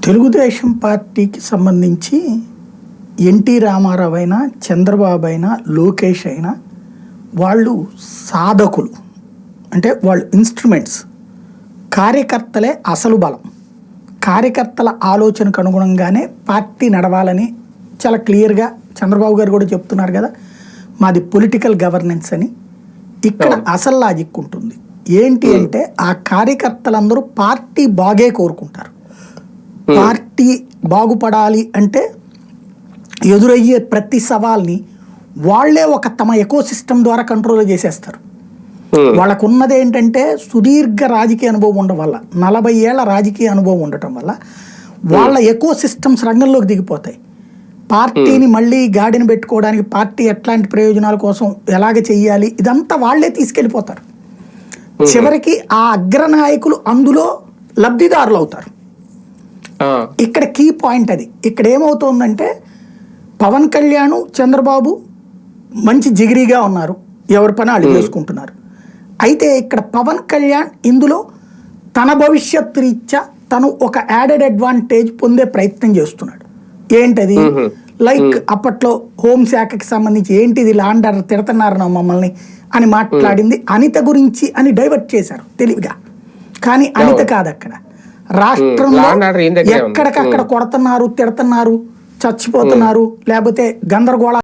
తెలుగుదేశం పార్టీకి సంబంధించి ఎన్టీ రామారావు అయినా, చంద్రబాబు అయినా, లోకేష్ అయినా వాళ్ళు సాధకులు. అంటే వాళ్ళు ఇన్స్ట్రుమెంట్స్. కార్యకర్తలే అసలు బలం. కార్యకర్తల ఆలోచనకు అనుగుణంగానే పార్టీ నడవాలని చాలా క్లియర్గా చంద్రబాబు గారు కూడా చెప్తున్నారు కదా, మాది పొలిటికల్ గవర్నెన్స్ అని. ఇక్కడ అసలు లాజిక్ ఉంటుంది. ఏంటి అంటే ఆ కార్యకర్తలందరూ పార్టీ బాగే కోరుకుంటారు. పార్టీ బాగుపడాలి అంటే ఎదురయ్యే ప్రతి సవాల్ని వాళ్లే ఒక తమ ఎకో సిస్టమ్ ద్వారా కంట్రోల్ చేసేస్తారు. వాళ్ళకు ఉన్నది ఏంటంటే సుదీర్ఘ రాజకీయ అనుభవం ఉండడం వల్ల, 40 ఏళ్ల రాజకీయ అనుభవం ఉండటం వల్ల వాళ్ళ ఎకో సిస్టమ్స్ రంగంలోకి దిగిపోతాయి. పార్టీని మళ్ళీ గాడిని పెట్టుకోవడానికి పార్టీ ఎట్లాంటి ప్రయోజనాల కోసం ఎలాగ చెయ్యాలి ఇదంతా వాళ్లే తీసుకెళ్ళిపోతారు. చివరికి ఆ అగ్రనాయకులు అందులో లబ్ధిదారులు అవుతారు. ఇక్కడ కీ పాయింట్ అది. ఇక్కడ ఏమవుతోందంటే పవన్ కళ్యాణ్, చంద్రబాబు మంచి జిగిరిగా ఉన్నారు, ఎవరి పని వాళ్ళు చేసుకుంటున్నారు. అయితే ఇక్కడ పవన్ కళ్యాణ్ ఇందులో తన భవిష్యత్తు రీత్యా తను ఒక యాడెడ్ అడ్వాంటేజ్ పొందే ప్రయత్నం చేస్తున్నాడు. ఏంటది? లైక్ అప్పట్లో హోంశాఖకి సంబంధించి ఏంటిది ల్యాండ్ ఆర్డర్ తిడుతున్నారు మమ్మల్ని అని మాట్లాడింది అనిత గురించి అని డైవర్ట్ చేశారు తెలివిగా. కానీ అనిత కాదు, అక్కడ రాష్ట్రంలో ఎక్కడికక్కడ కొడుతున్నారు, తిడుతున్నారు, చచ్చిపోతున్నారు, లేకపోతే గందరగోళ